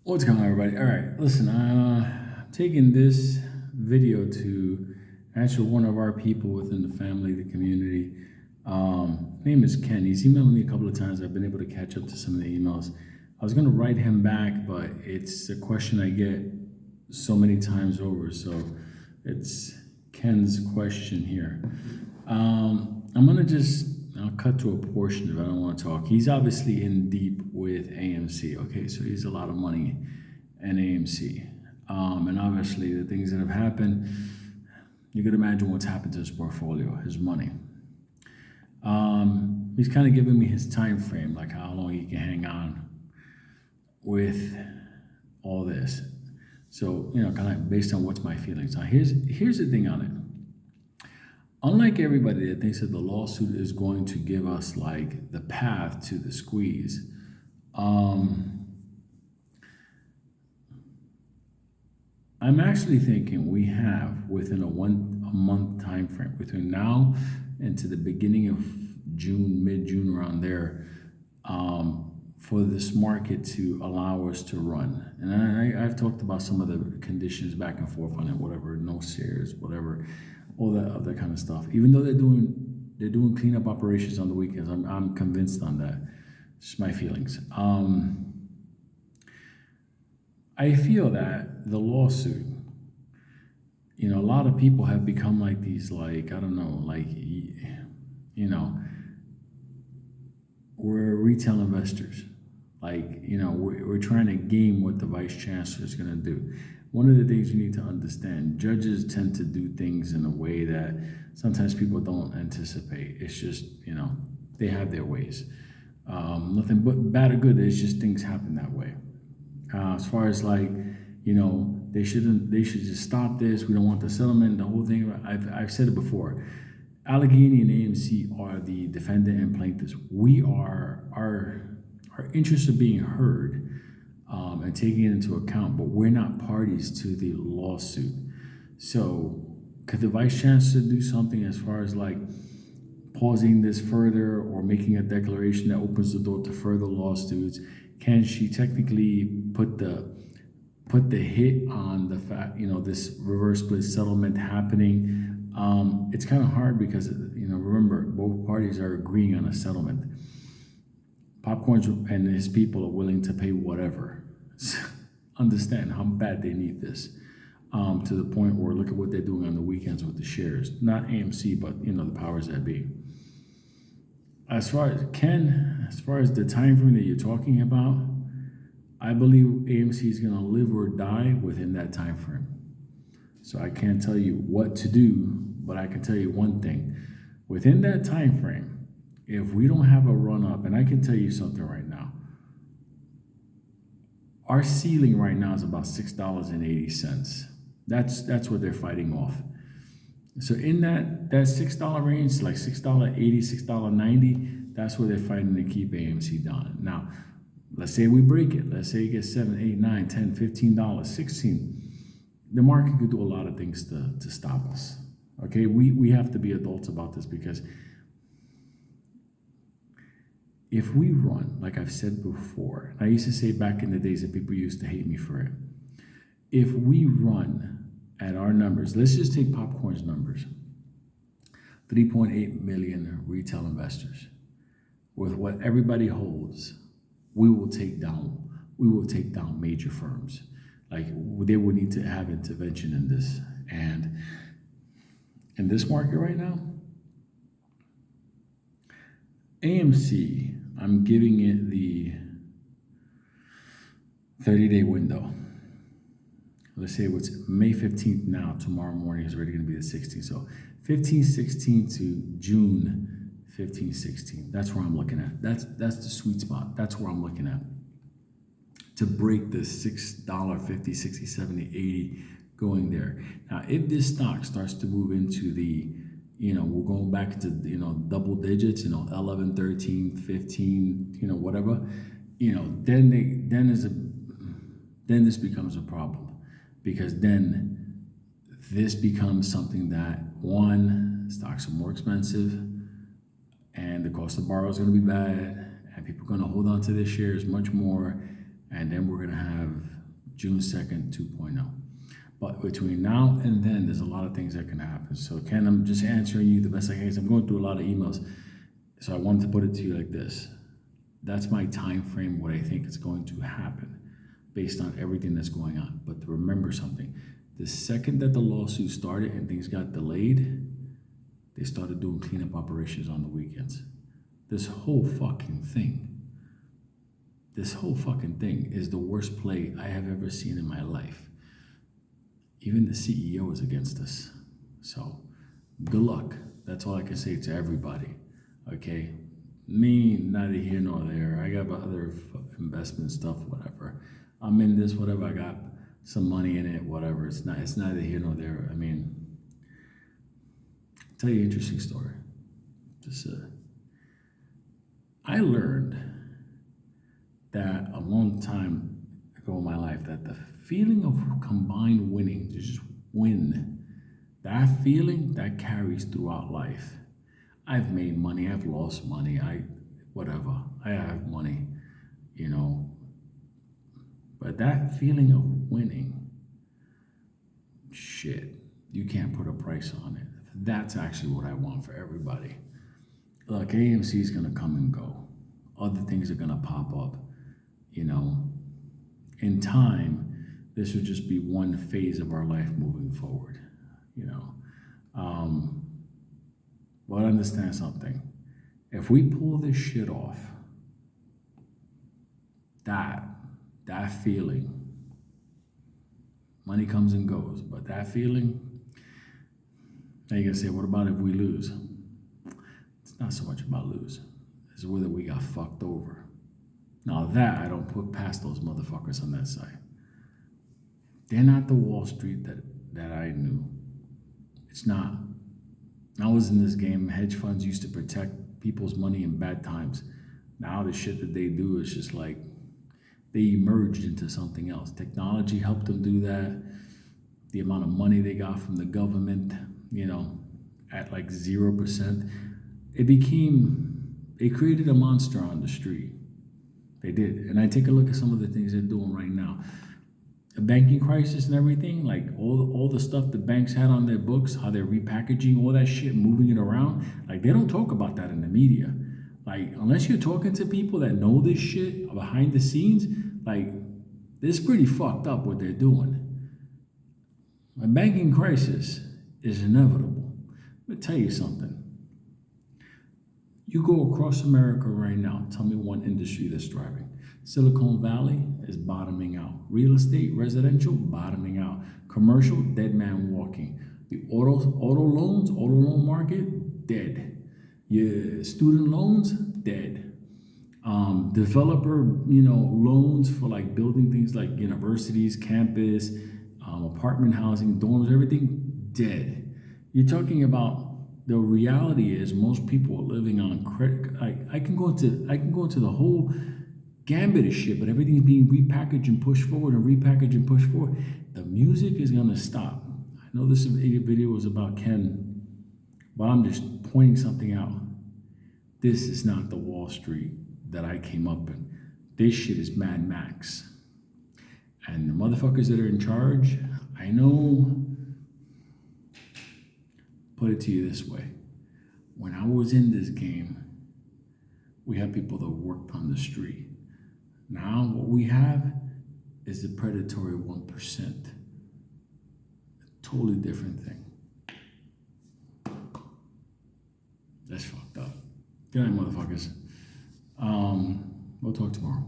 What's going on, everybody? All right, listen, I'm taking this video to answer one of our people within the family, the community. Name is Ken. He's emailed me a couple of times. I've been able to catch up to some of the emails. I was going to write him back, but it's a question I get so many times over. So it's Ken's question here. I'm going to I'll cut to a portion of it. I don't want to talk. He's obviously in deep with AMC. Okay, so he's a lot of money in AMC. And obviously, the things that have happened, you could imagine what's happened to his portfolio, his money. He's kind of giving me his time frame, like how long he can hang on with all this. So, kind of based on what's my feelings. Now, here's the thing on it. Unlike everybody that thinks that the lawsuit is going to give us like the path to the squeeze, I'm actually thinking we have within a month time frame between now and to the beginning of June, mid-June, around there, for this market to allow us to run. And I've talked about some of the conditions back and forth on it, whatever, no shares, whatever, all that other kind of stuff. Even though they're doing cleanup operations on the weekends, I'm convinced on that. It's my feelings. I feel that the lawsuit, a lot of people have become like these, like, I don't know, like, we're retail investors. Like, we're trying to game what the vice chancellor is going to do. One of the things you need to understand, judges tend to do things in a way that sometimes people don't anticipate. It's just, they have their ways. Nothing but bad or good, it's just things happen that way. As far as like, they should just stop this. We don't want the settlement, the whole thing. I've said it before. Allegheny and AMC are the defendant and plaintiffs. Our interests are being heard and taken into account, but we're not parties to the lawsuit. So could the vice chancellor do something as far as like pausing this further or making a declaration that opens the door to further lawsuits? Can she technically put the hit on the fact, this reverse split settlement happening? It's kind of hard because, remember, both parties are agreeing on a settlement. Popcorns and his people are willing to pay whatever. Understand how bad they need this, to the point where look at what they're doing on the weekends with the shares. Not AMC, but, the powers that be. As far as the time frame that you're talking about, I believe AMC is going to live or die within that time frame. So I can't tell you what to do, but I can tell you one thing. Within that time frame, if we don't have a run up, and I can tell you something right now, our ceiling right now is about $6.80. That's what they're fighting off. So in that $6 range, like $6.80, $6.90, that's where they're fighting to keep AMC down. Now, let's say we break it. Let's say it gets $7, $8, $9, $10, $15, $16. The market could do a lot of things to stop us. Okay, we have to be adults about this, because if we run, like I've said before, I used to say back in the days that people used to hate me for it. If we run at our numbers, let's just take Popcorn's numbers, 3.8 million retail investors. With what everybody holds, we will take down major firms. Like, they would need to have intervention in this. And in this market right now, AMC, I'm giving it the 30-day window. Let's say it's May 15th now. Tomorrow morning is already going to be the 16th. So 15-16 to June 15-16. That's where I'm looking at. That's the sweet spot. That's where I'm looking at. To break the $6.50, 60, 70, 80 going there. Now, if this stock starts to move into the, we're going back to, double digits, 11, 13, 15, whatever, then this becomes a problem, because then this becomes something that, one, stocks are more expensive and the cost of borrow is going to be bad, and people are going to hold on to their shares much more. And then we're gonna have June 2nd, 2.0. But between now and then, there's a lot of things that can happen. So Ken, I'm just answering you the best I can. I'm going through a lot of emails. So I wanted to put it to you like this. That's my time frame, what I think is going to happen based on everything that's going on. But to remember something, the second that the lawsuit started and things got delayed, they started doing cleanup operations on the weekends. This whole fucking thing is the worst play I have ever seen in my life. Even the CEO is against us. So good luck. That's all I can say to everybody. Okay? Me, neither here nor there. I got other investment stuff, whatever. I'm in this, whatever. I got some money in it, whatever. It's neither here nor there. I mean, I'll tell you an interesting story. I learned that a long time ago in my life that the feeling of combined winning, to just win, that feeling that carries throughout life. I've made money, I've lost money, I have money, but that feeling of winning, shit, you can't put a price on it. That's actually what I want for everybody. Look, AMC is gonna come and go. Other things are gonna pop up, In time, this would just be one phase of our life moving forward, But understand something. If we pull this shit off, that feeling, money comes and goes, but that feeling, now you're gonna say, what about if we lose? It's not so much about lose. It's whether we got fucked over. Now that, I don't put past those motherfuckers on that side. They're not the Wall Street that I knew. It's not. I was in this game, hedge funds used to protect people's money in bad times. Now the shit that they do is just like, they emerged into something else. Technology helped them do that. The amount of money they got from the government, at like 0%. It created a monster on the street. They did. And I take a look at some of the things they're doing right now. The banking crisis and everything, like all the stuff the banks had on their books, how they're repackaging all that shit, moving it around. Like, they don't talk about that in the media. Like, unless you're talking to people that know this shit behind the scenes, like, this is pretty fucked up what they're doing. A banking crisis is inevitable. Let me tell you something. You go across America right now, tell me one industry that's thriving. Silicon Valley is bottoming out. Real estate, residential, bottoming out. Commercial, dead man walking. The auto loan market, dead. Your student loans, dead. Developer, loans for like building things like universities, campus, apartment housing, dorms, everything, dead. You're talking about, the reality is most people are living on credit. I can go into the whole gambit of shit, but everything's being repackaged and pushed forward and repackaged and pushed forward. The music is gonna stop. I know this video was about Ken, but I'm just pointing something out. This is not the Wall Street that I came up in. This shit is Mad Max. And the motherfuckers that are in charge, I know, put it to you this way. When I was in this game, we had people that worked on the street. Now what we have is the predatory 1%. A totally different thing. That's fucked up. Good night, motherfuckers. We'll talk tomorrow.